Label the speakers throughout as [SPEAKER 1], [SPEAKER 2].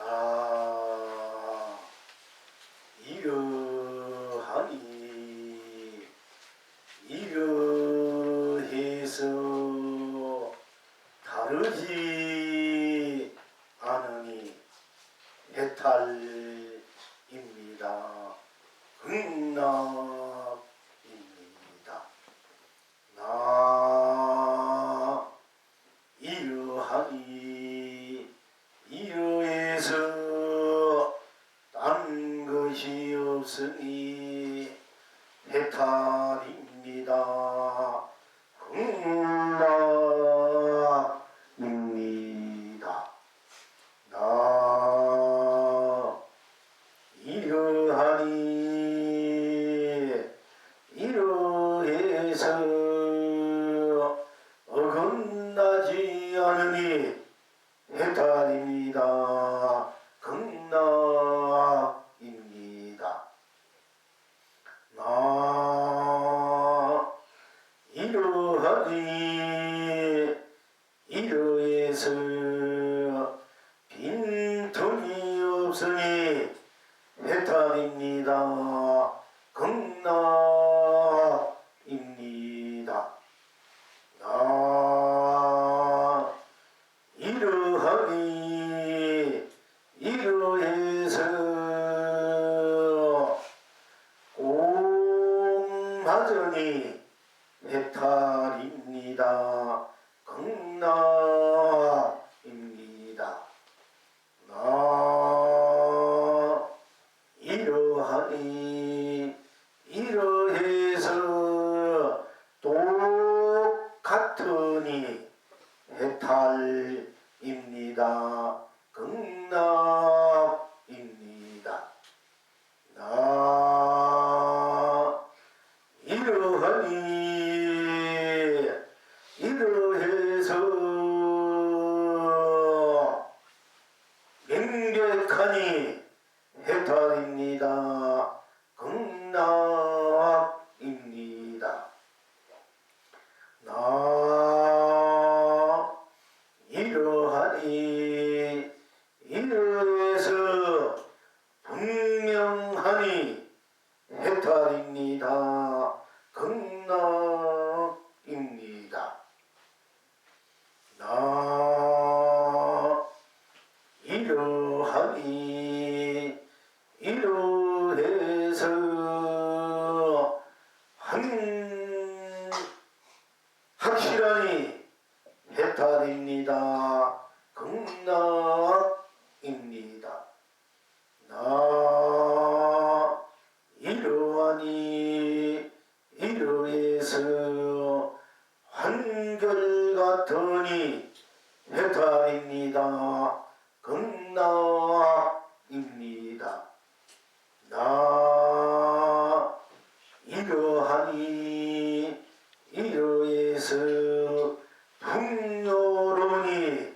[SPEAKER 1] 나 이러하니 이러해서 다르지 않으니 해탈입니다. 극락입니다. 나 이러하니 이러해서 딴 것이 없으니 해탈입니다. 극락입니다. 나 이러하니 이러해서 어긋나지 않으니 해탈입니다. 극락입니다. 나 이러하니 이러해서 빈틈이 없으니 해탈입니다. 극락입니다. 나 이러하니 이러해서 공하더니 해탈입니다. 극락입니다. 나 이러하니 이러해서 똑같으니 해탈입니다. 극락입니다. 나 이러하니 이러해서 명백하니 해탈입니다. 극락입니다. 나 이러하니 이러해서 분명하니 해탈입니다. 극락입니다. 나 이러하니 이러해서 확실하니 해탈입니다. 극락입니다. 나 이러하니 이러해서 한결같으니 해탈입니다. 극락입니다. 나 이러하니 이러해서 풍요로니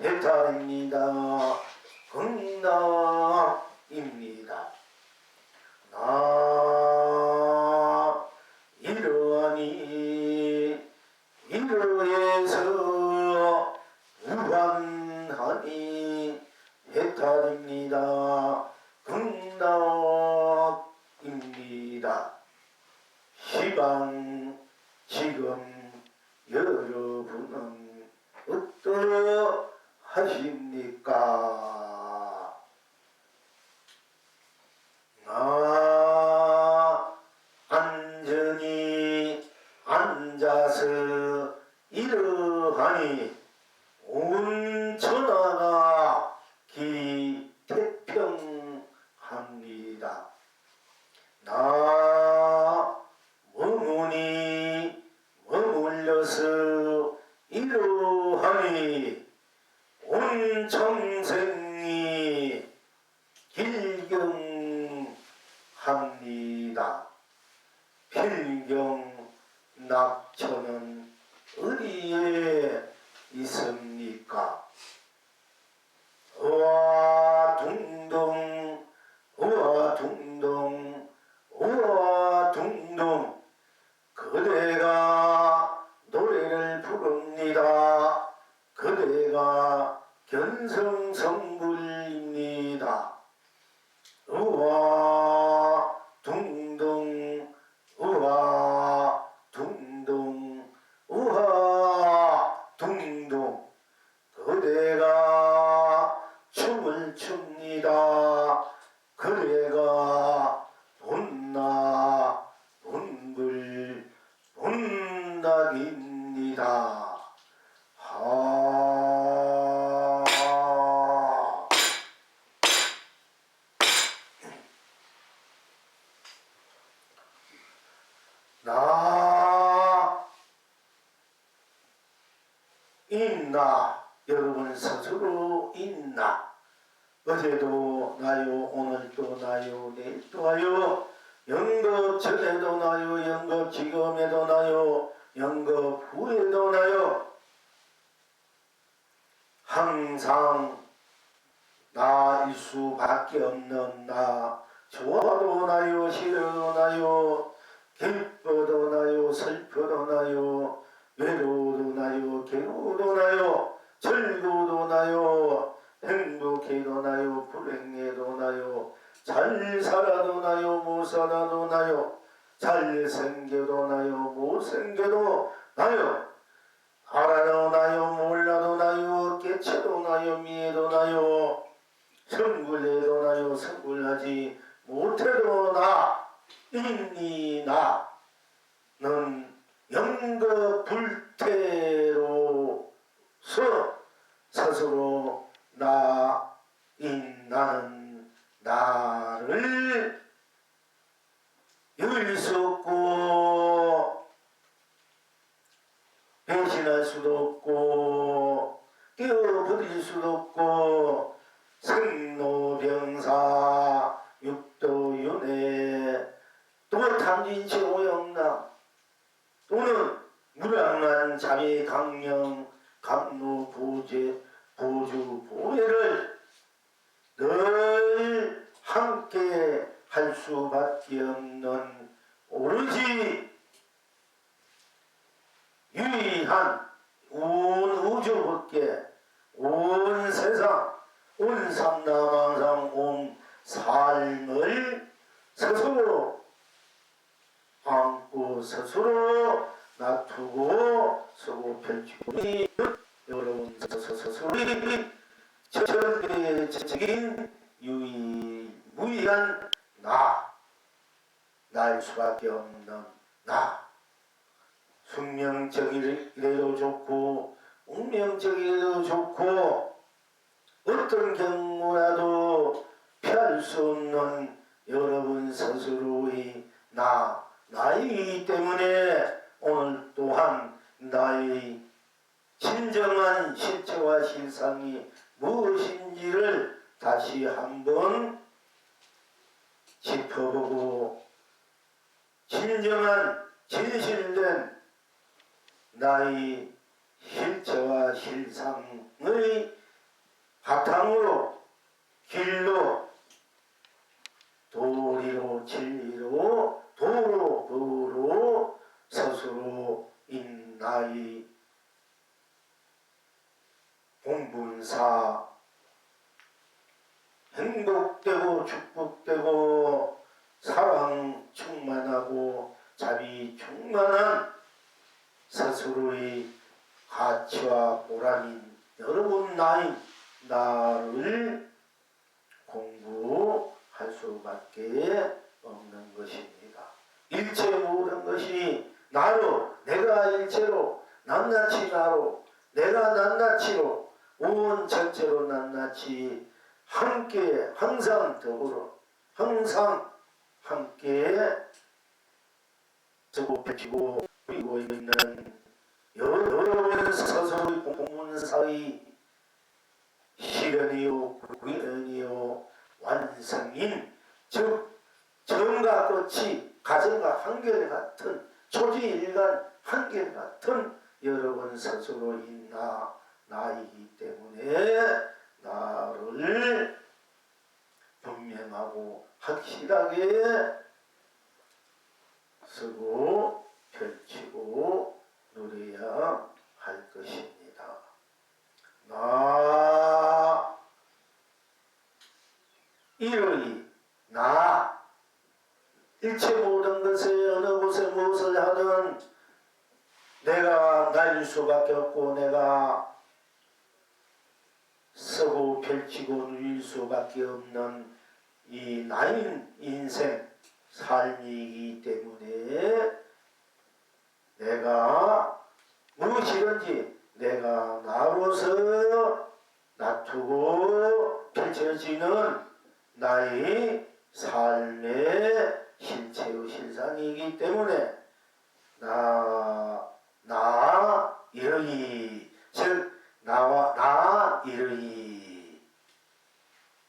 [SPEAKER 1] 해탈입니다. 극락입니다. 나 이러하니 이러해서 무한하니 해탈입니다. 극락입니다. 시방 지금 여러분은 어떠하십니까? 나 안전히 앉아서 이러하니 온 천하가 기태평합니다. 나 머무니 머물러서 이러하니 온 청생이 길경합니다. 필경 낙천은 어디에 있습니까? 어와 둥둥 어와 둥둥 어와 둥둥 그대가 노래를 부릅니다. 그대가 견성성불입니다. 나입니다. 나 있나? 여러분 스스로 있나? 어제도 나요, 오늘도 나요, 내일도 나요, 영겁 전에도 나요, 영겁 지금에도 나요, 영겁 후에도 나요. 항상 나일 수밖에 없는 나. 좋아도 나요, 싫어도 나요, 기뻐도 나요, 슬퍼도 나요, 외로워도 나요, 괴로워도 나요, 즐거워도 나요, 행복해도 나요, 불행해도 나요, 잘 살아도 나요, 못 살아도 나요, 잘생겨도 나요, 못생겨도 나요, 알아도 나요, 몰라도 나요, 깨쳐도 나요, 미해도 나요, 성불해도 나요, 성불하지 못해도 나. 이니 나는 영겁불태로서 스스로 나인 나는 나를 이길 수 없고 배신할 수도 없고 끼어버릴 수도 없고 생로병사 육도윤회 또 탐진치 오영남 또는 무량한 자비 강령 감로 보제 보주 보혜를 늘 함께 할 수밖에 없는 오로지 유일한 온 우주밖에 온 세상 온 삼라망상 온 삶을 스스로 안고 스스로 놔두고 서고 펼치고 여러분 스스로 절대적인 유일무이한 나일 수밖에 없는 나. 숙명적이래도 좋고 운명적이래도 좋고 어떤 경우라도 피할 수 없는 여러분 스스로의 나이기 때문에 오늘 또한 나의 진정한 실체와 실상이 무엇인지를 다시 한번 짚어보고 진정한 진실된 나의 실체와 실상의 바탕으로 길로 도리로 진리로 도로 도로 스스로인 나의 공분사 행복되고 축복되고 사랑 충만하고 자비 충만한 스스로의 가치와 보람인 여러분 나를 공부할 수밖에 없는 것입니다. 일체 모든 것이 나로 내가 일체로 낱낱이 나로 내가 낱낱이로 온 전체로 낱낱이 함께 항상 더불어 항상 함께 쓰고 펼치고 그리고 있는 여러분 스스로의 공문사의 실현이요 구현이요 완성인 즉 정과 끝이 가정과 한결같은 초지일간 한결같은 여러분 스스로인 나이기 때문에 나를 분명하고 확실하게 쓰고 펼치고 누려야 할 것입니다. 나 이러이 나 일체 모든 것에 어느 곳에 무엇을 하든 내가 나일 수밖에 없고 내가 쓰고 펼치고 누릴 수밖에 없는 이 나인 인생 삶이기 때문에 내가 무엇이든지 내가 나로서 놔두고 펼쳐지는 나의 삶의 실체의 실상이기 때문에 나 이러히 즉 나 이러히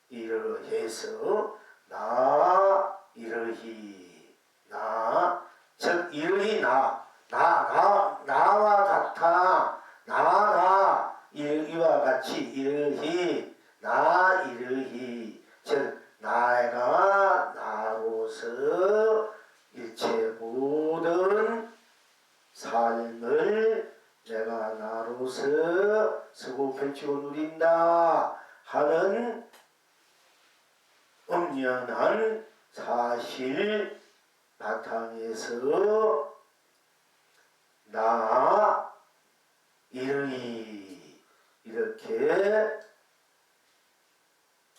[SPEAKER 1] 이러해서 나 이러히 즉 이러히 나와 같아 나가 이와 같이 이러히 나 이러히 즉 나가 나로서 일체 모든 삶을 내가 나로서 쓰고 펼치고 누린다 하는 엄연한 사실 바탕에서 나 이러히 이렇게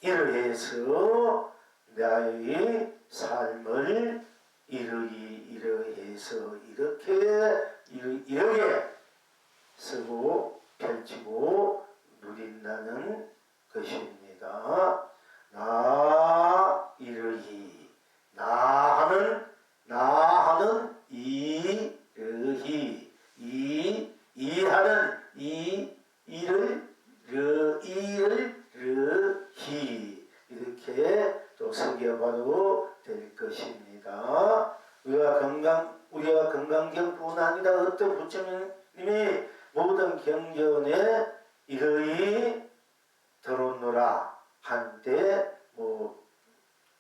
[SPEAKER 1] 이러해서 나의 삶을 이러해서 이렇게 쓰고 펼치고 누린다는 것입니다. 나 이러히 나 하는 이러히 이하는 이를 르히 이렇게 또 새겨봐도 될 것입니다. 우리가 건강경뿐 아니라 어떤 부처님이 모든 경전에 이러히 들었노라 한때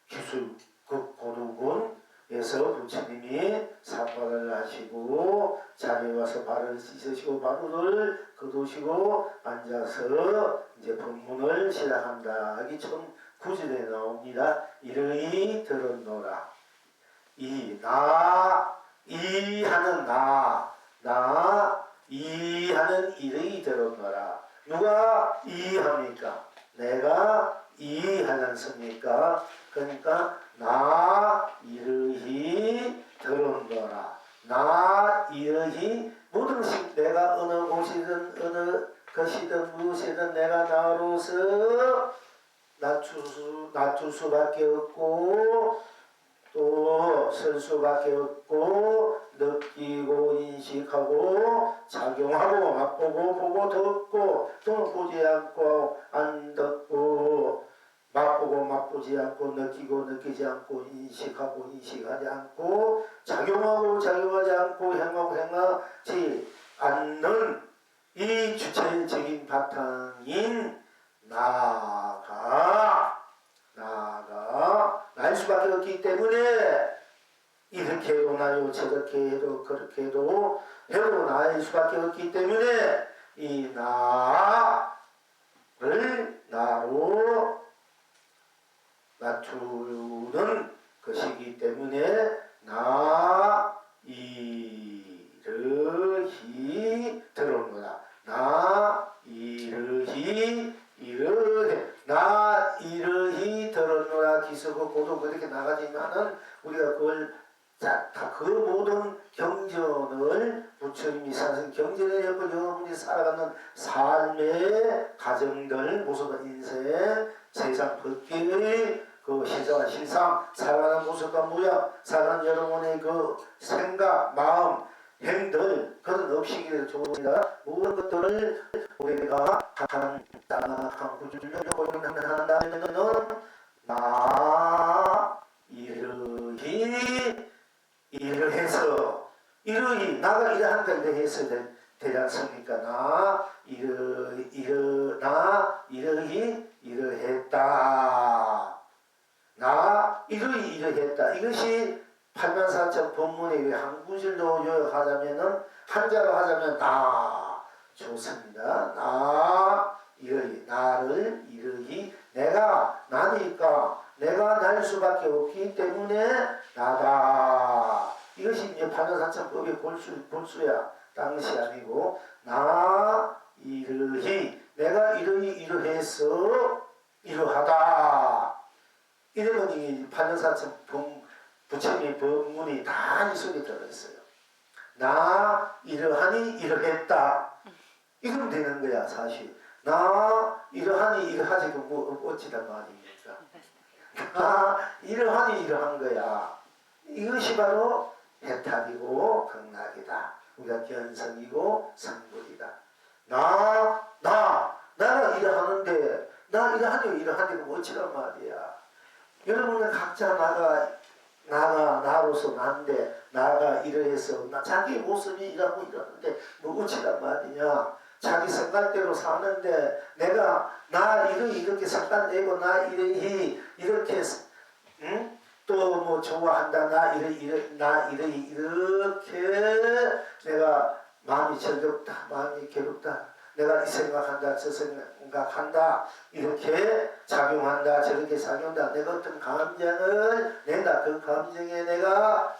[SPEAKER 1] 기술국 고두군에서 부처님이 삽발을 하시고 자리에 와서 발을 씻으시고 바루를 거두시고 앉아서 이제 법문을 시작한다 하기 전 구절에 나옵니다. 이러히 들었노라. 하는 이러히 들었노라. 누가 이합니까? 내가 이하였습니까? 그러니까 나 이러히 들었노라. 나 이러히 모든 식 내가 어느 곳이든 어느 것이든 무엇이든 내가 나로서 낮출 수밖에 없고 또 설 수밖에 없고 느끼고 인식하고 작용하고 맛보고 보고 듣고 또 보지 않고 안 듣고 맛보고 맛보지 않고 느끼고 느끼지 않고 인식하고 인식하지 않고 작용하고 작용하지 않고 행하고 행하지 않는 이 주체적인 바탕인 나가 날 수밖에 없기 때문에 이렇게 해도 나요 저렇게 해도 그렇게 해도 나일 수밖에 없기 때문에 이 나를 나로 낮추는 것이기 때문에 나 이르히 들어오노라. 나 이르히 나 이르히 들어오노라. 기서고 고도 그렇게 나가지만은 우리가 그걸 다 그 모든 경전을 부처님이 사신 경전에 옆에 여러분이 살아가는 삶의 가정들 모습은 인생 세상 법계의 그 실상 살아가는 모습과 모양 살아가는 여러분의 그 생각 마음 행들 그런 업식이 좋습니다. 모든 것들을 우리가 간단한 구절로 한다면은 나 이르히 이르해서 이르히 나가 이러하니까 이르해서 되지 않습니까? 나 이르히 이르했다. 나 이르히 이르했다. 이것이 84천 본문의 한 구절로 요약하자면은 한자로 하자면 나 좋습니다. 나 이르히 나를 이르히 내가 나니까 내가 날 수밖에 없기 때문에 나다. 이것이 이제 84천 법의 골수야. 당시 아니고 나 이르히 내가 이르히 이르해서 이러하다. 이러면 이 84천 부처님의 법문이 다 이 속에 들어있어요. 나 이러하니 이러했다. 이러면 되는 거야 사실. 나 이러하니 이러하지 뭐 어찌단 말입니까? 나 이러하니 이러한 거야. 이것이 바로 해탈이고 극락이다. 우리가 견성이고 성불이다. 나가 이러하는데 나 이러하니 이러하니 뭐 어찌란 말이야. 여러분은 각자 나로서 난데 나가 이러해서 자기 모습이 이러는데 뭐 어찌란 말이냐. 자기 생각대로 사는데 내가 나 이렇게 생각 내고 나 이렇게 응? 또 뭐 좋아한다 나 이렇게 내가 마음이 즐겁다 마음이 괴롭다 내가 이 생각한다 저 생각한다 이렇게 작용한다 저렇게 작용한다 내가 어떤 감정을 낸다 그 감정에 내가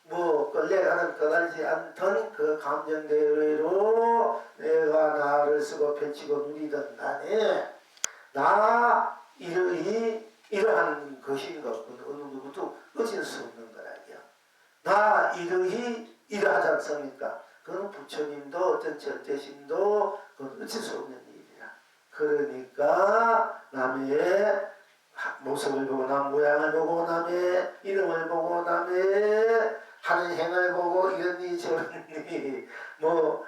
[SPEAKER 1] 뭐 끌려가는 끌어가지 않던 그 감정대로 내가 나를 쓰고 펼치고 누리던 간에 나 이러한 것인 것은 어느 누구도 어쩔 수 없는 거라요. 나 이러하지 않습니까? 그건 부처님도 어떤 절대신도 그건 어쩔 수 없는 일이야. 그러니까 남의 모습을 보고 남 모양을 보고 남의 이름을 보고 남의 하는 행을 보고 이러니 저러니 뭐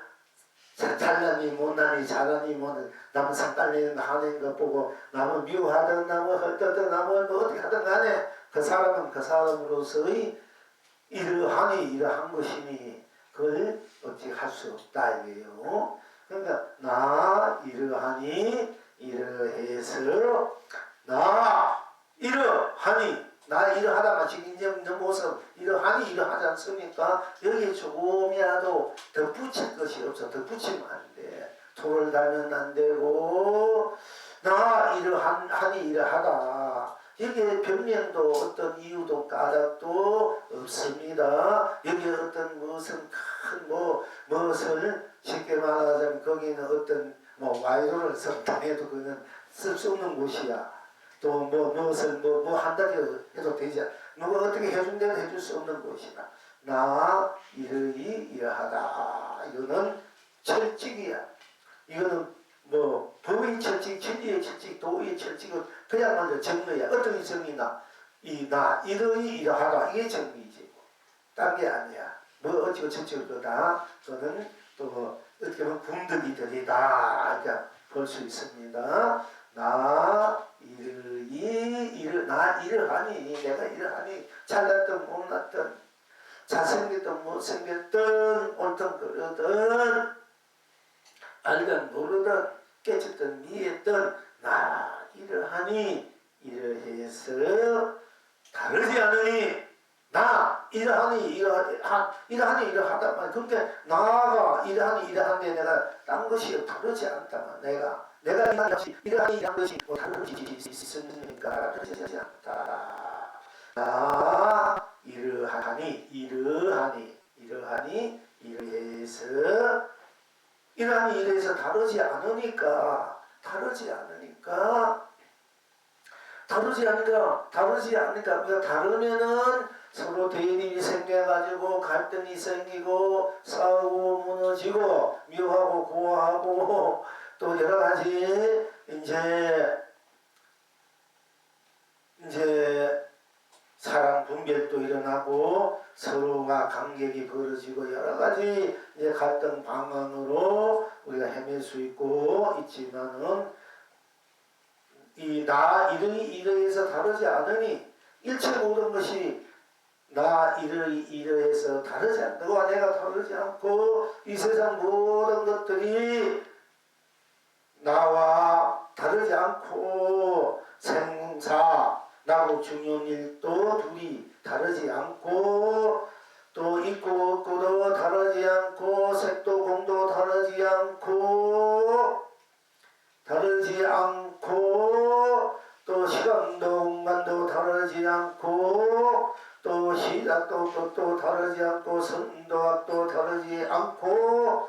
[SPEAKER 1] 잘나니 못나니 잘하니 못하니 남은 상깔리는 하는 거 보고 남은 미워하든 남은 헐떡든 남은 뭐 어떻게 하든 간에 그 사람은 그 사람으로서의 이러한 것이니 그걸 어찌 할 수 없다 이게요. 그러니까 나 이러하니 이러해서 나 이러하다만 지금 이제 모습 이러하니 이러하지 않습니까? 여기에 조금이라도 더 붙일 것이 없어. 더 붙이면 안 돼. 돌을 달면 안 되고 나 이러하니 이러하다. 여기에 변명도 어떤 이유도 까닭도 없습니다. 여기에 어떤 무엇은 큰 무엇을 쉽게 말하자면 거기는 어떤 와이로를 성당해도 그는 쓸 수 없는 곳이야. 또 무엇을 한다고 해도 되지 않아. 누가 어떻게 해준다고 해줄 수 없는 곳이다. 나 이러하다. 이거는 철칙이야. 이거는 법의 철칙, 진리의 철칙, 도의 철칙은 그야말로 정의야. 어떤 정의나 나 이러하다. 이게 정의지. 딴 게 아니야. 어찌고 저찌고 그러다. 저는 또 어떻게 보면 군덕이 되리다. 이렇게 볼 수 있습니다. 나 이러하니 내가 이러하니 잘났든 못났든 잘생겼든 못생겼든 옳든 그르든 알든 모르든 깨쳤든 미했든 나 이러하니 이러해서 다르지 않으니 나 이러하니 이러하다만 그러니까 나가 이러하니 이러한데 내가 딴 것이 다르지 않다만 내가 이러하니 이러한 것이 다르지 있으니까 다르지 않다. 나 이러하니 이러해서 다르지 않으니까 우리가 다르면은 서로 대립이 생겨가지고 갈등이 생기고 싸우고 무너지고 미워하고 고하고 또 여러가지 이제 사랑 분별도 일어나고 서로가 간격이 벌어지고 여러가지 이제 갈등 방향으로 우리가 헤맬 수 있고 있지만은 이러해서 다르지 않으니 일체 모든 것이 이러해서 다르지 않고 너와 내가 다르지 않고 이 세상 모든 것들이 나와 다르지 않고 생사 나고 중요한 일도 둘이 다르지 않고 또 있고 없고도 다르지 않고 색도 공도 다르지 않고 또 시간도 공간도 다르지 않고 또 시작도 끝도 다르지 않고 선도 앞도 다르지 않고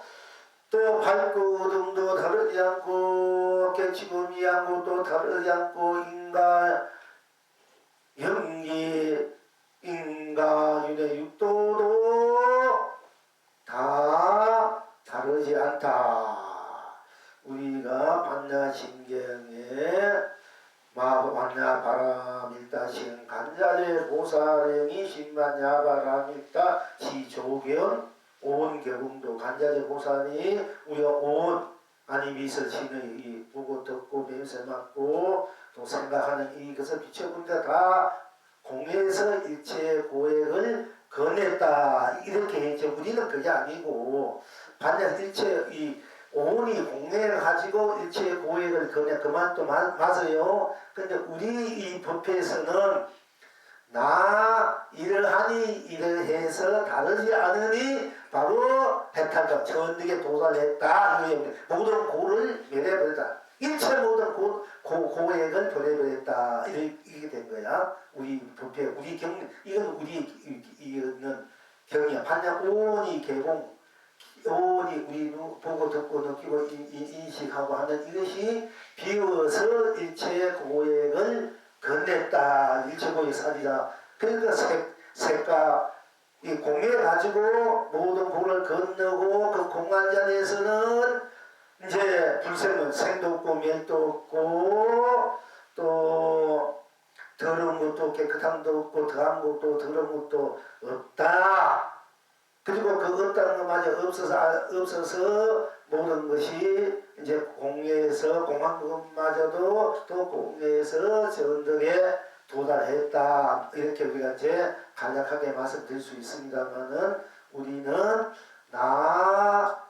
[SPEAKER 1] 또 밝고 어둠도 다르지 않고 깨치고 미하고 또 다르지 않고 인간윤의 육도도 다 다르지 않다. 우리가 반야신경에 마반야 바람일다신 간자재 보살행이 신반야 바람일다 시조견 온개궁도 간자재 보살이 우리가 온 아니 미설신의 이 보고 듣고 냄새 맡고 또 생각하는 이것을 비춰본다 다 공에서 일체 고액을 건넸다 이렇게 했죠. 우리는 그게 아니고 반야 일체 이 오온이 공예를 가지고 일체 고액을 건네 그만도 맞아요. 근데 우리 이 법회에서는 나 이러하니 이러해서 다르지 않으니 바로 해탈과 전득에 도달했다. 모든 고를 멸해버렸다. 일체 모든 고액을 버려버렸다. 이렇게 된 거야. 우리 법회, 우리 경, 이건 우리 이거는 경이야. 반야 오온이 개공, 오온이 우리 보고 듣고 느끼고 인식하고 하는 이것이 비워서 일체 고액을 건넸다. 일체 고액 살이다. 그러니까 색과 이 공예 가지고 모든 고를 건너고 그 공안잔에서는 이제 불생은 생도 없고 멸도 없고 또 더러운 것도 깨끗함도 없고 더한 것도 더러운 것도 없다. 그리고 그 없다는 것마저 없어서 모든 것이 이제 공예에서 공한 것마저도 또 공예에서 전덕에 도달했다. 이렇게 우리가 이제 간략하게 말씀드릴 수 있습니다만은 우리는 나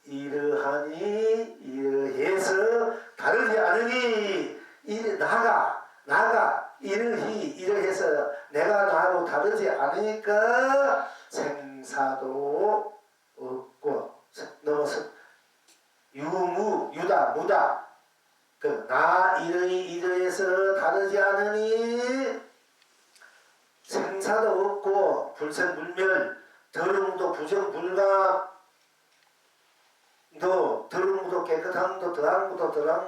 [SPEAKER 1] 이러하니 이러해서 다르지 않으니 나가 이러해서 내가 나하고 다르지 않으니까 생사도 없고 넘어서 유다 무다 그 나 이러해서 다르지 않으니 생사도 없고 불생불멸 더러움도 부정불감 또 더러움도 깨끗함도 더한 것도 더한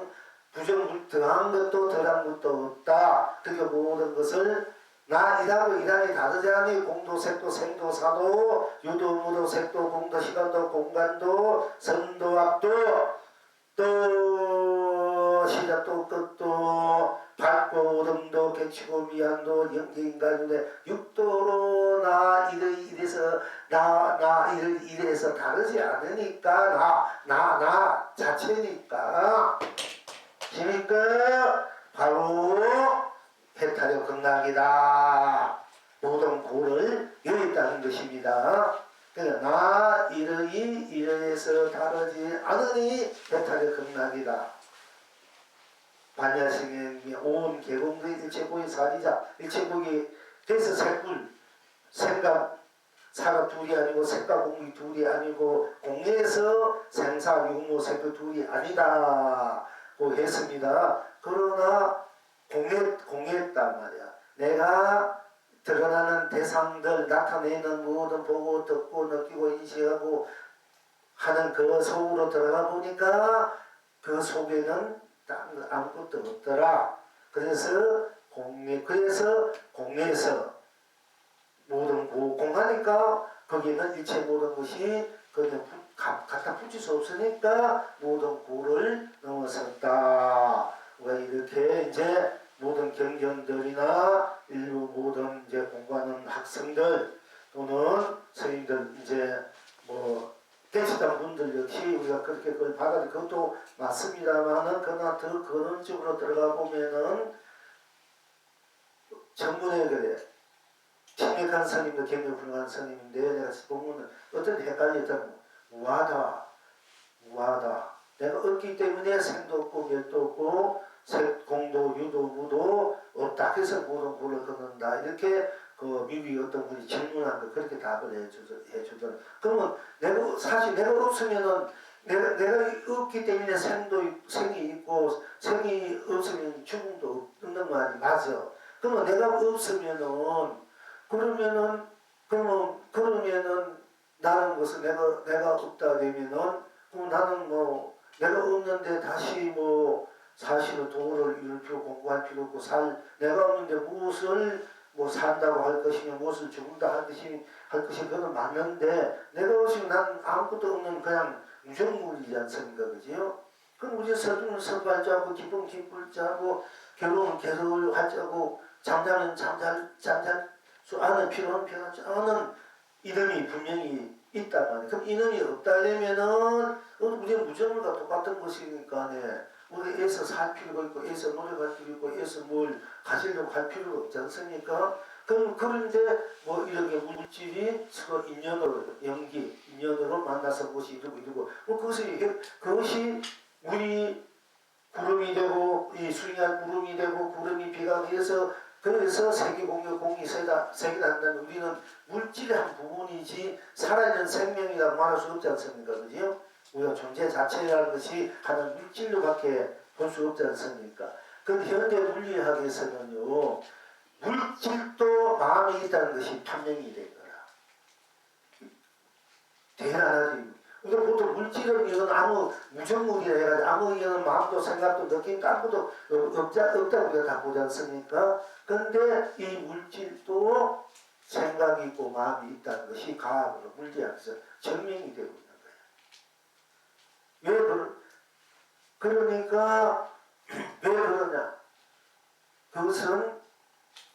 [SPEAKER 1] 것도 더한 것도 없다. 그게 모든 것을 나 이라고 이란이 다르지 않으니 공도 색도 생도 사도 유도 무도 색도 공도 시간도 공간도 선도 앞도 또 시작도 끝도 밝고 어둠도 개치고 미안도 영계인간인데 육도로 나 이래서 나 이래서 다르지 않으니까 나 자체니까 그러니까 바로 해탈의 극락이다. 모든 고를 여있다는 것입니다. 그러니까 나 이러해서 다르지 않으니 해탈의 극락이다. 반야승의 온 개공의 일체고의 살이자 일체고의 그래서 색불 생각 사가 둘이 아니고 색과 공이 둘이 아니고 공에서 생사 유무 색도 둘이 아니다고 했습니다. 그러나 공했단 말이야. 내가 드러나는 대상들 나타내는 모든 보고 듣고 느끼고 인식하고 하는 그 속으로 들어가 보니까 그 속에는 아무것도 없더라. 그래서 공에서 모든 공하니까 거기는 일체 모든 것이 그냥 갖다 붙일 수 없으니까 모든 고를 넘어섰다. 우리가 이렇게 이제 모든 경전들이나 일부 모든 이제 공부하는 학생들 또는 선생님들 이제 뭐 깨치던 분들 역시 우리가 그렇게 그걸 받아들이 그것도 맞습니다만은 그러나 더 그런 쪽으로 들어가 보면은 전문에 그래 심각한 스님도 경력 불가한 스님인데 내가 보면 어떤 헷갈렸다면 무하다 내가 없기 때문에 생도 없고 멸도 없고 공도 유도 무도 없다. 그래서 모든 고를 걷는다. 이렇게 그 미국의 어떤 분이 질문한 거 그렇게 답을 해주더라. 그러면 사실 내가 없으면은 내가 없기 때문에 생이 있고 생이 없으면 죽음도 없는 거 아니 맞아. 그러면 내가 없으면은 그러면은 나는 무슨 내가 없다 되면은 그럼 나는 뭐 내가 없는데 다시 뭐 사실은 도를 이룰 필요 공부할 필요 없고 내가 없는데 무엇을 뭐 산다고 할 것이냐 무엇을 죽는다 할 것이 그건 맞는데 내가 없으면 난 아무것도 없는 그냥 무정물이지 않습니까? 그지요? 그럼 우리 서두는 서발 자고 기쁨 기쁠 자고 결혼은 결혼을 하자고 잠자는 잠잘 수 않은 필요는 필요하지 않은 이름이 분명히 있단 말이에요. 그럼 이름이 없다려면은 우리는 무정물과 똑같은 것이니까 우리 애써 살 필요가 있고 애써 노력할 필요 있고 애써 뭘 가지려고 할 필요가 없지 않습니까? 그럼 그런데 뭐 이렇게 물질이 서로 인연으로 연기 인연으로 만나서 그것이 이루고 그것이 우리 구름이 되고 이 수ing한 구름이 되고 구름이 비가 되어서 그래서 세계공유 공이 세계다 한다는 우리는 물질의 한 부분이지 살아있는 생명이라고 말할 수 없지 않습니까? 그죠? 우리가 존재 자체라는 것이 하는 물질로밖에 볼 수 없지 않습니까? 그런데 현대 물리학에서는요, 물질도 마음이 있다는 것이 판명이 된 거라. 대단하지. 우리가 보통 물질은 이건 아무 무정물이라 해가지고 아무 이거는 마음도 생각도 느낌 아무도 없다고 우리가 다 보지 않습니까? 근데 이 물질도 생각이 있고 마음이 있다는 것이 과학으로 물리학에서 증명이 되고 있는 거예요. 왜 그러니까 왜 그러냐? 그것은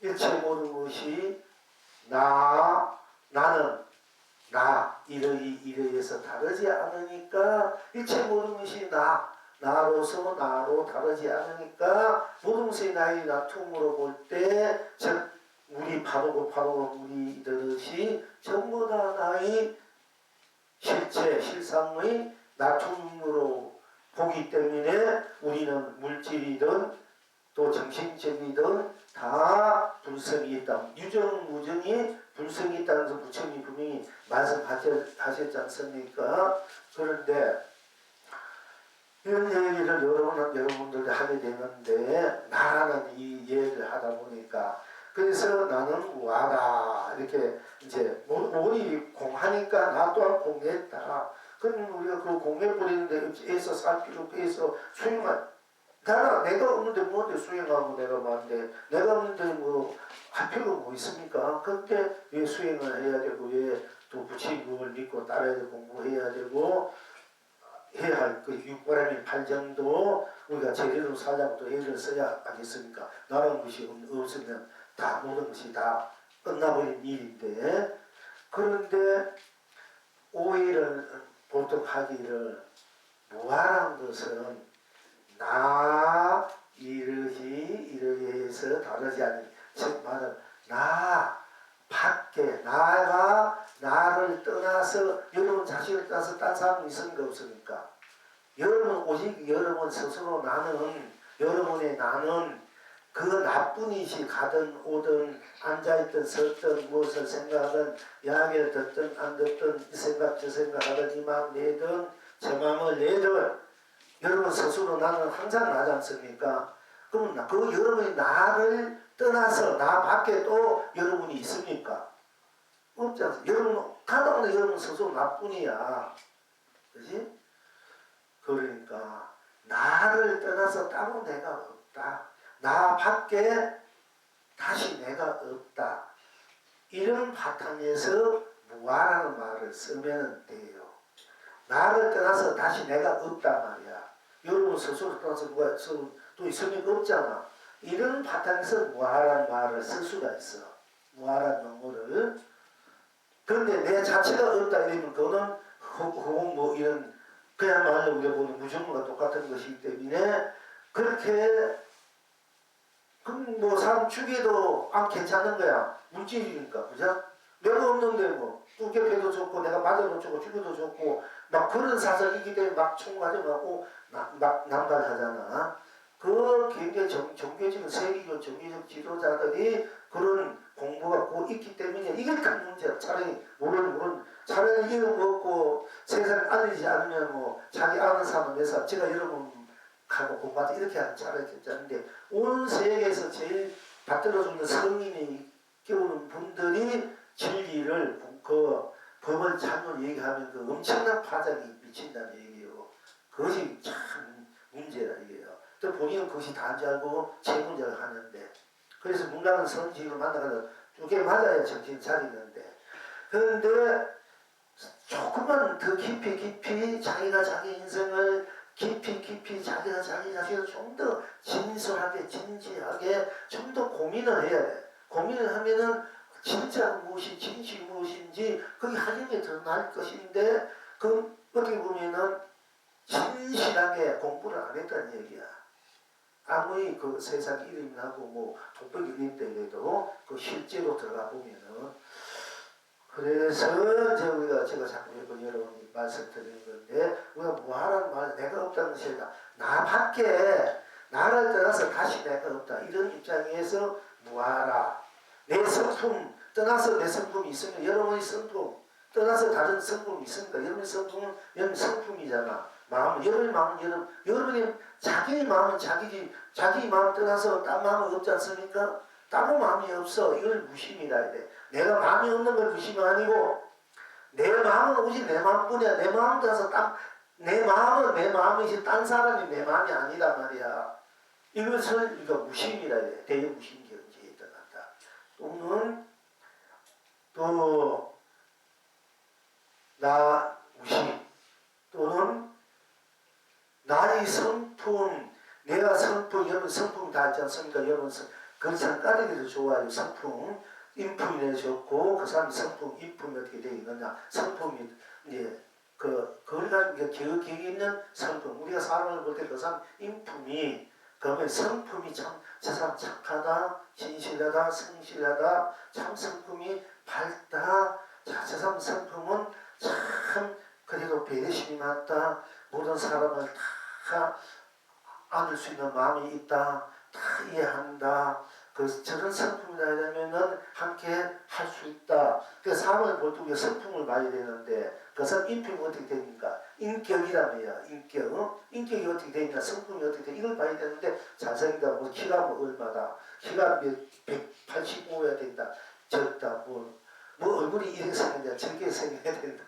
[SPEAKER 1] 일체 모든 것이 나는 이러해서 다르지 않으니까 일체 모든 것이 나로서 나로 다르지 않으니까 모든 것이 나의 나툼으로 볼 때 즉 우리 파도고 물이 이르듯이 전부 다 나의 실체 실상의 나툼으로 보기 때문에 우리는 물질이든 또 정신적이든 다 불성이 있다. 유정 무정이 불성이 있다는 것을 부처님이 분명히 말씀하셨지 않습니까? 그런데 이런 얘기를 여러분들이 하게 되는데 나라는 이 얘기를 하다 보니까 그래서 나는 와다 이렇게 이제 모니 공하니까 나 또한 공했다. 그럼 우리가 그 공해버리는데 애써 살 필요 없고 애써 수행만 내가 없는데 뭐한테 수행하고 내가 뭐한테 내가 없는데 뭐 할 필요가 뭐 있습니까? 근데 왜 수행을 해야 되고 왜 또 부처님을 믿고 따라야 되고 공부해야 되고 해야 할 그 육바람이 팔정도 우리가 제대로 살자고 애를 써야 하겠습니까? 나라는 것이 없으면 다 모든 것이 다 끝나버린 일인데 그런데 오해를 보통 하기를 무아란 것은 나 이러해서 다르지 않니 즉 말은 나 밖에 나가 나를 떠나서 여러분 자신을 떠나서 딴 사람이 있습니까 없습니까? 여러분 오직 여러분 스스로 여러분의 나는 그 나쁜 이시 가든 오든 앉아있든 섰든 무엇을 생각하든 이야기를 듣든 안 듣든 이 생각 저 생각하든 이 마음 내든 저 마음을 내든 여러분 스스로 나는 항상 나지 않습니까? 그럼 그 여러분이 나를 떠나서 나 밖에 또 여러분이 있습니까? 없지 않습니까? 여러분 가다마다 여러분 스스로 나뿐이야. 그지? 그러니까 나를 떠나서 따로 내가 없다. 나 밖에 다시 내가 없다. 이런 바탕에서 무아라는 말을 쓰면 돼요. 나를 떠나서 다시 내가 없단 말이야. 여러분 스스로 떠나서 누가 또 있으면 없잖아. 이런 바탕에서 무아라는 말을 쓸 수가 있어. 무아라는 용어를. 그런데 내 자체가 없다 이러면 그거는 뭐 이런 그야말로 우리가 보는 무정무가 똑같은 것이기 때문에 그렇게 그럼 뭐 사람 죽여도 안 괜찮은 거야. 물질이니까. 그죠? 내가 없는데 뭐 뚜개패도 좋고 내가 맞아도 좋고 죽여도 좋고 막 그런 사설이기 때문에 막 총맞아가고 막 남발하잖아. 그 굉장히 종교적인 세계적 종교적 지도자들이 그런 공부가 꼭 있기 때문에 이게 큰 문제야. 차라리 차라리 이름 없고 세상에 알리지 않으면 뭐 자기 아는 사람은 내 사람 제가 여러분 하고 공부하자 이렇게 하면 차라리 괜찮은데 온 세계에서 제일 받들어주는 성인이 깨우는 분들이 진리를 그 법을 잘못 얘기하면 그 엄청난 파장이 미친다는 얘기예요. 그것이 참 문제라 이게요. 또 본인은 그것이 다인 줄 알고 제 문제를 하는데 그래서 문가는 선지로 만나가서 두개 맞아야 정신 차리는데 그런데 조금만 더 깊이 자기가 자기 인생을 깊이 자기가 자기 자신을 좀 더 진솔하게 진지하게 좀 더 고민을 해야 돼. 고민을 하면은 진짜 무엇이 진실이 무엇인지 그게 확인이 더 날 것인데 그 어떻게 보면은 진실하게 공부를 안 했다는 얘기야. 아무리 그 세상 이름이 나고 뭐 독백 이름되더라도 그 실제로 들어가 보면은 그래서 이제 우리가 제가 자꾸 여러분이 말씀드리는 건데 우리가 뭐하라는 말 내가 없다는 것이 아니라 나밖에 나를 떠나서 다시 내가 없다 이런 입장에서 뭐하라 내 성품 떠나서 내 성품이 있으면 여러분의 성품 떠나서 다른 성품이 있습니다. 여러분의 성품은 여러분 성품이잖아. 마음 여러분의 마음은 여러분의 자기 마음은 자기 마음 떠나서 딴 마음은 없지 않습니까? 다른 마음이 없어. 이걸 무심이라 해야 돼. 내가 마음이 없는 걸 무심이 아니고 내 마음은 오직 내 마음뿐이야. 내 마음 떠나서 내 마음은 내 마음이지 딴 사람이 내 마음이 아니란 말이야. 이것을 우리가 무심이라 해야 돼. 대무심 경지에 들어간다. 또는 또 나 무심 또는 나의 성품 내가 성품 여러분 성품 다 있지 않습니까? 여러분 그 상가리기도 좋아요. 성품 인품이 좋고 그 사람이 성품 인품이 어떻게 되어 있느냐 성품이 이제 그걸 가지고 기억이 있는 성품 우리가 사람을 볼 때 그 사람 인품이 그러면 성품이 참 저 사람 착하다 진실하다 성실하다 참 성품이 밝다 자, 저 사람 성품은 참 그래도 배려심이 많다 모든 사람을 다 안을 수 있는 마음이 있다 다 이해한다 저런 성품이라 하면은 함께 할 수 있다. 그 사람을 볼 때 우리가 성품을 봐야 되는데 그 사람 인품이 어떻게 됩니까? 인격이라며요. 인격이 어떻게 되니까 성품이 어떻게 돼? 이걸 봐야 되는데 잘생기다. 뭐 키가 뭐 얼마다. 키가 185여야 된다. 적다. 뭐 얼굴이 이렇게 생긴다. 저렇게 생겨야 된다.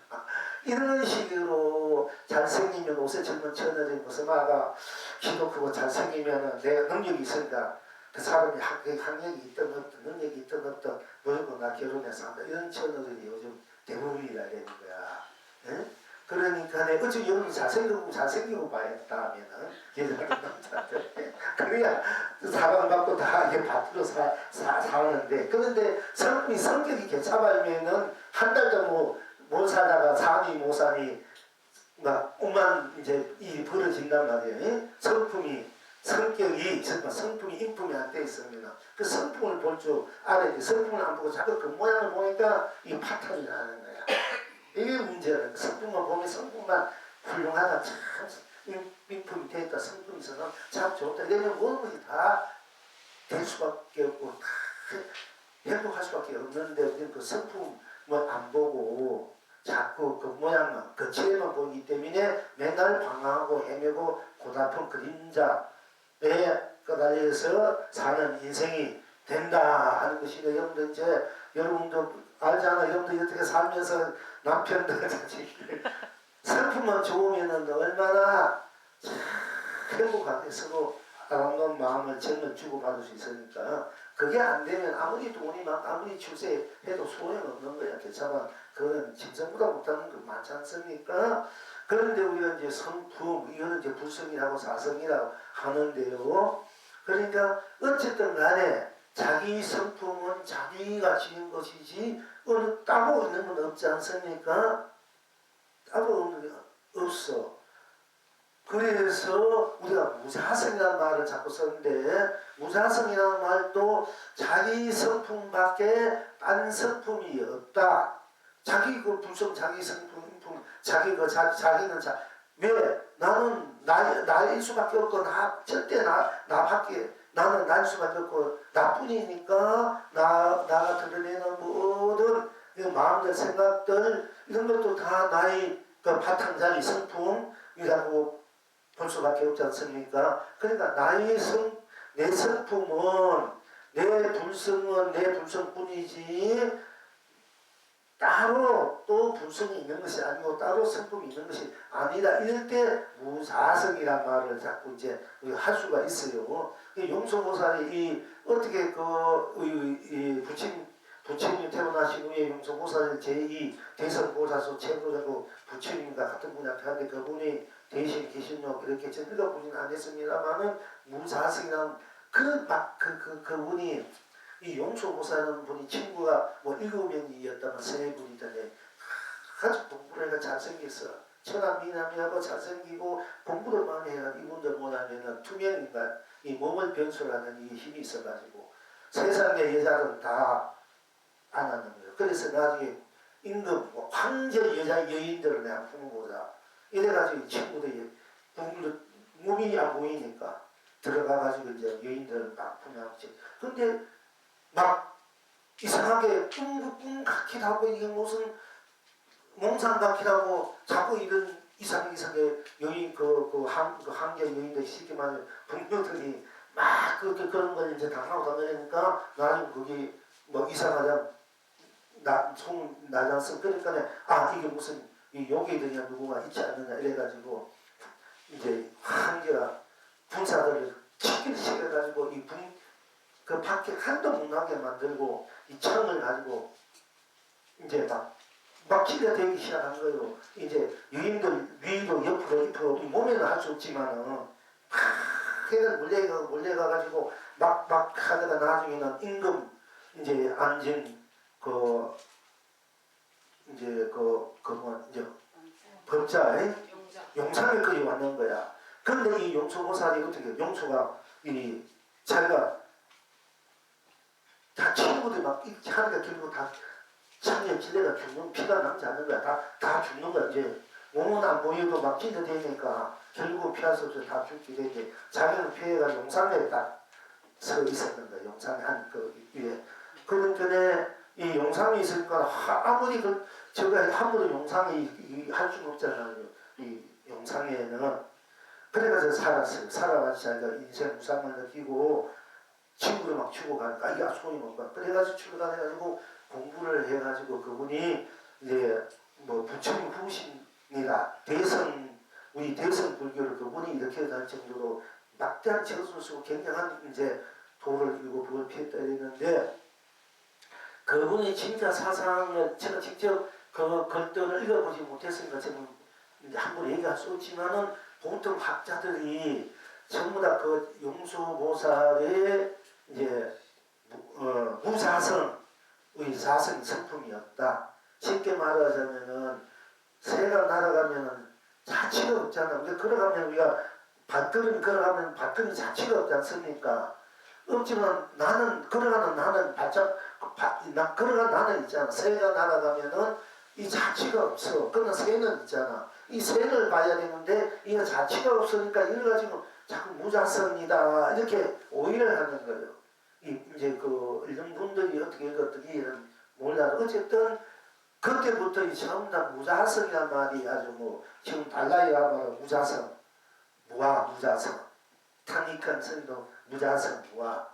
[SPEAKER 1] 이런 식으로 잘생기면 옷에 젊은 처녀들이 무슨 말가 키도 크고 잘생기면 내가 능력이 있으니까 그 사람이 학력이 있든 없든 능력이 있든 없든 무조건 나 결혼해서 한다. 이런 처녀들이 요즘 대부분이라 되는 거야. 예? 그러니까 어차피 여러분 잘생기고 봐야겠다 하면은 여자들 남자들 그래야 사랑받고 다 이게 받들어 사는데 그런데 성격이 개차발면은 한 달 정도 못 살다가 사니 못 사니 막 오만 이제 일이 벌어진단 말이에요. 성격이 성품이 인품이 안 돼 있으면 그 성품을 볼 줄 알아야지. 성품을 안 보고 자꾸 그 모양을 보니까 이 파탄이 나는 거야. 이게 문제는 성품만 보면 성품만 훌륭하다 참 인품이 돼 있다 성품이 있어서 참 좋다 이러면 모든 것이 다 될 수밖에 없고 다 행복할 수밖에 없는데 우리는 그 성품을 안 보고 자꾸 그 모양만 거칠만 보기 때문에 맨날 방황하고 헤매고 고달픈 그림자에 끄달려서 사는 인생이 된다 하는 것이고 여러분들 이제 여러분도 알잖아. 여러분들 어떻게 살면서 남편들 자식들 성품만 좋으면은 얼마나 행복하게 서로 아름다운 마음을 정을 주고받을 수 있으니까 그게 안 되면 아무리 돈이 아무리 출세해도 소용없는 거야. 괜찮아. 그건 짐승보다 못하는 거 많지 않습니까? 그런데 우리가 이제 성품, 이거는 이제 불성이라고 사성이라고 하는데요. 그러니까 어쨌든 간에 자기 성품은 자기가 지은 것이지 어느 따로 있는 건 없지 않습니까? 따로 없는 게 없어. 그래서 우리가 무사성이라는 말을 자꾸 쓰는데 무사성이라는 말도 자기 성품밖에 딴 성품이 없다. 자기 그 불성, 자기 성품, 자기 그 자기는 왜 나는 나일 수밖에 없고 절대 나밖에 나는 나일 수밖에 없고 나뿐이니까 나가 드러내는 모든 마음들 생각들 이런 것도 다 나의 그 바탕자리 성품이라고 볼 수밖에 없지 않습니까? 그러니까 내 성품은 내 불성은 내 불성뿐이지 따로 또 불성이 있는 것이 아니고 따로 성품이 있는 것이 아니다. 이럴 때 무사성이란 말을 자꾸 이제 할 수가 있어요. 용서보살이 어떻게 이 부친 부처님이 태어나신 후에 용서보살 제2 대성보살소 최고자고 부처님과 같은 분이 앞에 그분이 대신 계신요 그렇게 저 읽어보지는 않았습니다만은 무사승이라는 그분이 이 용서보살은 분이 친구가 뭐 7명이었다면 3분이던데 아주 공부를 해가 잘생겼어. 천하 미남이하고 잘생기고 공부를 많이 해가 이분들 못하면은 투명인간 이 몸을 변수라는 이 힘이 있어가지고 세상의 여자는 다 안 하는 거예요. 그래서 나중에 임금 뭐 황제 여자 여인들을 내가 품어보자 이래가지고 친구들이 몸이 안 보이니까 들어가가지고 이제 여인들을 막 품어야지. 근데 막 이상하게 꿈 같기도 하고 이게 무슨 몽상 같기도 하고 자꾸 이런 이상하게 여인 한계 여인들 쉽게 말하면 동료들이 막 그렇게 그런 걸 이제 당하고 다니니까 나는 그게 뭐 이상하자 나장성 그러니까 이게 무슨 이 요괴들이나 누구가 있지 않느냐 이래가지고 이제 한계가 군사들을 치기를 시켜가지고 그 밖에 한도 못 나게 만들고 이 창을 가지고 이제 막 기가 되기 시작한 거예요. 이제 유인들 위로 옆으로 몸에는 할 수 없지만은 막 해가 몰래가가지고 막 하다가 나중에는 임금 이제 앉은 이제 법자에 용상에까지 왔는 거야. 그런데 이 용서보살이 어떻게 용서가 이 자기가 다 친구들 막 하니까 결국 다 창에 지내가 죽는 피가 남지 않는 거야. 다 죽는 거야. 이제 몸은 안 보여도 막 찢어대니까 결국 피할 수 없어 다 죽게 되는데 자기는 피해가 용상에 딱 서 있었는 거야. 용상에 한 그 위에. 그러니까 이 용상이 있으니까 아무리 저가 함부로 용상이 할 수는 없잖아요. 이 용상에는. 그래가지고 살았어요. 살아가지고 자기가 인생 무상을 느끼고 친구를 막 죽어가니까 이게 소용이 없고 그래가지고 출가해가지고 공부를 해가지고 그분이 이제 뭐 부처님 후신이라 우리 대성 불교를 그분이 이렇게 할 정도로 막대한 저수를 쓰고 굉장한 이제 도를 이루고 그걸 피했다 이랬는데 그분이 진짜 사상을 제가 직접 그 글들을 읽어보지 못했으니까 저는 이제 함부로 얘기할 수 없지만은 보통 학자들이 전부 다 그 용수보살의 이제 무사성 사성 성품이었다. 쉽게 말하자면은 새가 날아가면은 자취가 없잖아. 우리가 걸어가면 우리가 발걸음이 걸어가면 발걸음이 자취가 없지 않습니까? 없지만 나는 걸어가는 나는 걸어가는 나는 있잖아. 새가 날아가면은 이 자취가 없어. 그러나 새는 있잖아. 이 새를 봐야 되는데 이거 자취가 없으니까 이래 가지고 자꾸 무자성이다 이렇게 오해를 하는 거예요. 이제 이런 분들이 어떻게 이런 몰라도 어쨌든 그때부터 전부 다 무자성이란 말이 아주 뭐 지금 달라이라 말하면 무자성, 무자성, 탕익한 선도 무자성, 무아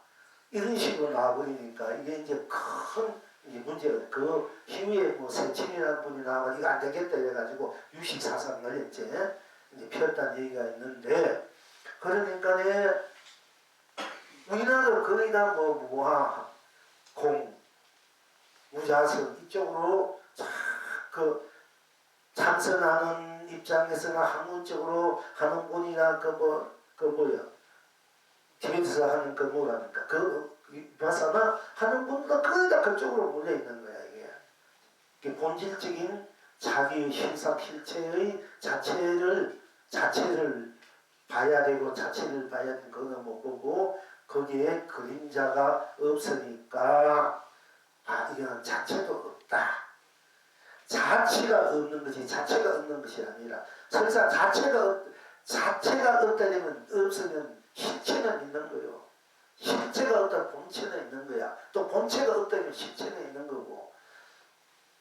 [SPEAKER 1] 이런 식으로 나와버리니까 이게 이제 큰 문제가 그 이후에 뭐 세친이라는 분이 나와 이거 안 되겠다 해가지고 유식사상을 이제 폈다는 얘기가 있는데 그러니까 우리나라 거의 다 뭐 무아, 공, 무자성 이쪽으로 참선하는 입장에서나 학문적으로 하는 분이나 티베트에서 하는 뭐랍니까 바사나 하는 분도 거의 다 그쪽으로 몰려 있는 거야 이게 본질적인 자기의 실상 실체의 자체를 봐야 되고 자체를 봐야 되는 그건 못 보고 거기에 그림자가 없으니까 이건 자체도 없다. 자체가 없는 것이 자체가 없는 것이 아니라 설사 자체가 없다면 없으면 실체는 있는 거요. 실체가 없다 본체는 있는 거야. 또 본체가 없다면 실체는 있는 거고.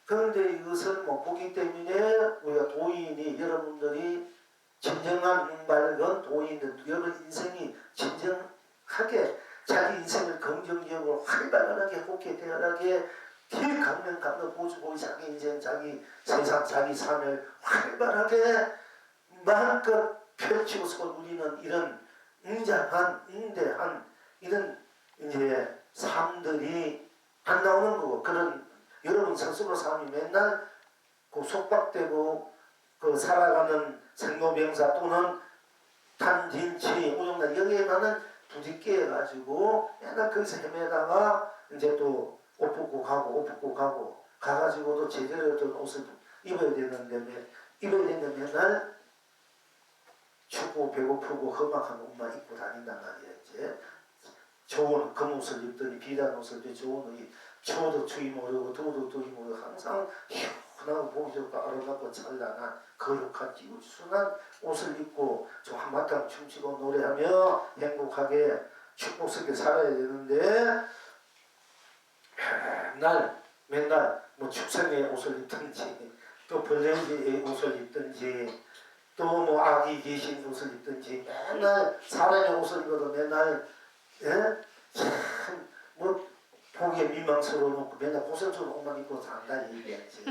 [SPEAKER 1] 그런데 이것을 못 보기 때문에 우리가 도인이 여러분들이 진정한 맑은 도인들 여러분 인생이 진정하게 자기 인생을 긍정적으로 활발하게 좋게 대단하게 강명 보수고 자기 인생 자기 세상 자기 삶을 활발하게 마음껏 펼치고서 우리는 이런 웅장한 응대한 이런 이제 삶들이 안 나오는 거고 그런 여러분 스스로 삶이 맨날 그 속박되고 그 살아가는 생로병사 또는 탄진치 오용날 여기에만은 부딪게 해가지고 맨날 거기서 헤매다가 이제 또 옷 벗고 가고 옷 벗고 가고 가가지고도 제대로 된 옷을 입어야 되는데 맨날 춥고 배고프고 험악한 옷만 입고 다닌단 말이야. 이제 좋은 금옷을 입더니 비단 옷을 입더니 좋은 옷이 추워도 추위 모르고 더워도 더위 모르고 항상 희한하고 보기 좋고 아름답고 찬란한 거룩한 지구순한 옷을 입고 좀 한바탕 춤추고 노래하며 행복하게 축복스럽게 살아야 되는데 맨날 뭐 축성의 옷을 입든지 또 벌레의 옷을 입든지 또 뭐 아기 계신 옷을 입든지 맨날 사람의 옷을 입어도 맨날 참뭐 보기에 민망스러워놓고 맨날 고생스러운 옷만 입고 산다 얘기하지.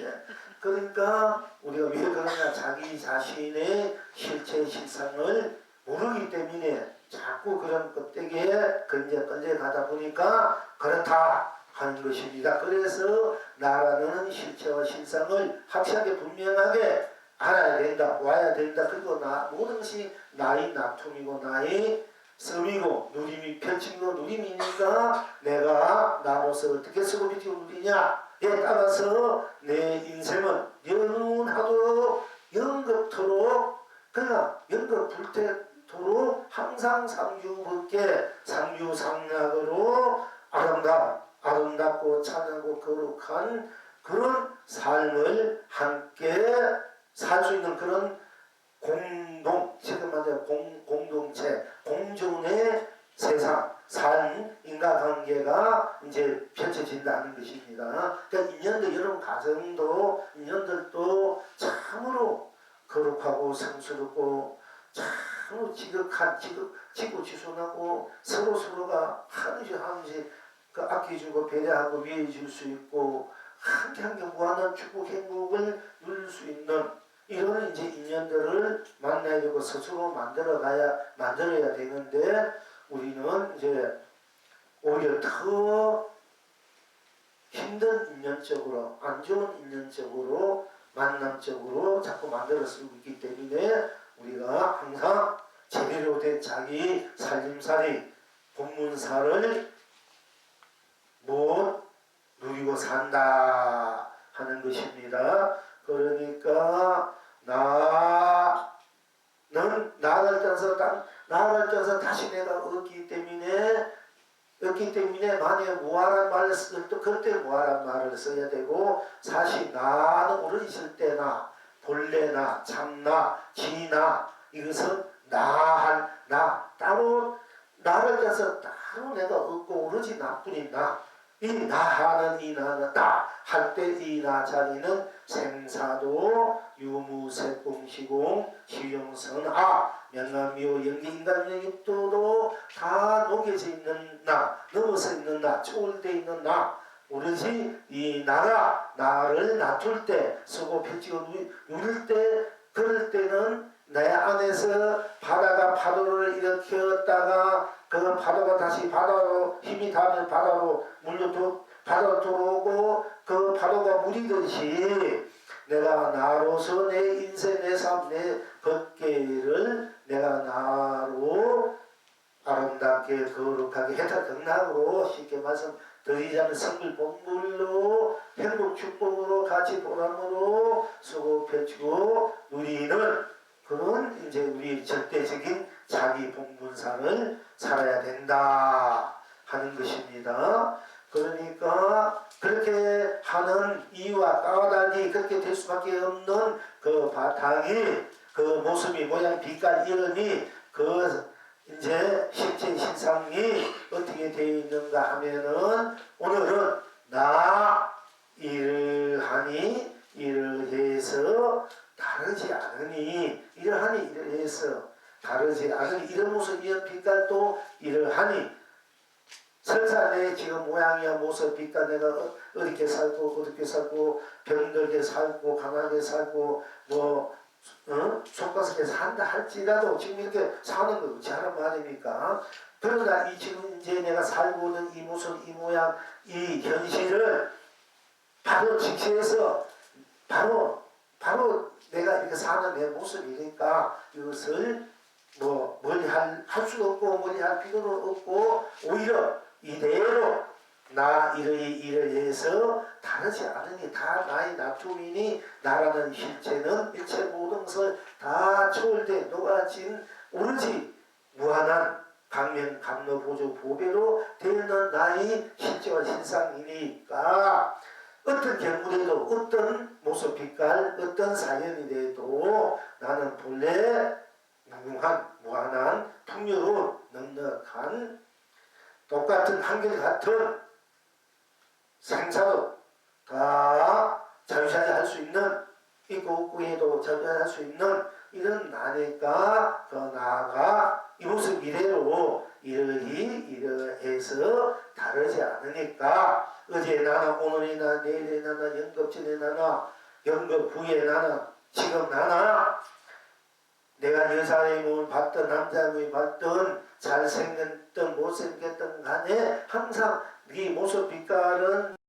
[SPEAKER 1] 그러니까 우리가 왜 그러냐 자기 자신의 실체 실상을 모르기 때문에 자꾸 그런 껍데기에 건져가다 보니까 그렇다 하는 것입니다. 그래서 나라는 실체와 실상을 확실하게 분명하게 알아야 된다. 와야 된다. 그리고 모든 것이 나의 나툼이고 나의 썸이고 누림이 펼치고 누림이니까 내가 나로서 어떻게 쓰고 비티고 누리냐에 따라서 내 인생은 영원하도록 영겁토록 그냥 영겁불태토록 항상 상주법계 상주상락으로 아름답고 찬하고 거룩한 그런 삶을 함께 살 수 있는 그런 지금 말하자면 공동체, 공존의 세상, 삶, 인간관계가 이제 펼쳐진다는 것입니다. 그러니까 인연들, 여러분 가정도, 인연들도 참으로 거룩하고 성스럽고, 참으로 지구지순하고, 서로가 하는지 그 아껴주고, 배려하고, 위해줄 수 있고, 함께 무한한 축복, 행복을 누릴 수 있는 이런 이제 인연들을 만나려고 스스로 만들어야 되는데 우리는 이제 오히려 더 힘든 인연적으로 안 좋은 인연적으로 만남적으로 자꾸 만들어 쓰고 있기 때문에 우리가 항상 제대로 된 자기 살림살이 본문사를 못 누리고 산다 하는 것입니다. 그러니까 나를 떠나서 다시 내가 얻기 때문에 만약에 무한한 말을 쓸 때 그럴 때 무한한 말을 써야 되고 사실 나는 오늘 있을 때나 본래나 참나 지나 이것은 나 따로 나를 떠나서 따로 내가 얻고 오로지 나뿐인 이 나하는 이 나는 나 할 때 이 나 자리는 생사도 유무세공시공 시용선 명암미호 연기 인간의 육도도 다 녹여져 있는 나 넘어서 있는 나 초월되어 있는 나 오로지 이 나를 놔둘 때 쓰고 펼치고 누릴 때 그럴 때는 내 안에서 바다가 파도를 일으켰다가 그 파도가 다시 바다로 힘이 닿으면 바다로 들어오고 그 파도가 물이듯이 내가 나로서 내 인생 내 삶 내 법계를 내가 나로 아름답게 거룩하게 해탈경락으로 쉽게 말씀드리자면 성불 본물로 행복 축복으로 같이 보람으로 쓰고 펼치고 누리는 그런 이제 우리 절대적인 자기 본분상을 살아야 된다 하는 것입니다. 그러니까 그렇게 하는 이유와 까닭이 그렇게 될 수밖에 없는 그 바탕이 그 모습이 모양 빛깔 이름이 그 이제 실제 신상이 어떻게 되어 있는가 하면은 오늘은 나 일을 하니 일을 해서 다르지 않으니 이러하니 일을 해서 다르지 않으니 이런 모습 이런 빛깔도 일을 하니 설사 내 지금 모양이야 모습 빛깔 내가 어렵게 살고 어렵게 살고 병들게 살고 가난하게 살고 뭐 속가서 산다 할지라도 지금 이렇게 사는 거 그렇지 않은 말입니까? 그러나 이 지금 이제 내가 살고 있는 이 모습, 이 모양, 이 현실을 바로 직시해서 바로 내가 이렇게 사는 내 모습이니까 이것을 뭐 멀리 할 수도 없고 멀리 할 필요도 없고 오히려 이대로 나 이러해서 다르지 않으니 다 나의 나툼이니 나라는 실체는 일체 모든 것을 다 초월돼 녹아진 오로지 무한한 강명 감로 보조 보배로 되는 나의 실제와 실상이니까 어떤 경우에도 어떤 모습 빛깔 어떤 사연이 돼도 나는 본래 무한한 풍요로운 넉넉한 똑같은 한결같은 생사로 다 자유자재할 수 있는 있고 없고 해도 자유자재할 수 있는 이런 나니까 더 나아가 이 모습 이대로 이러해서 다르지 않으니까 어제 나나 오늘이 나 내일이 나나 영겁전에 나나 영겁 후에 나나 지금 나나 내가 여자의 몸을 봤던 남자의 몸을 봤던 잘생겼던 못생겼던 간에 항상 네 모습 빛깔은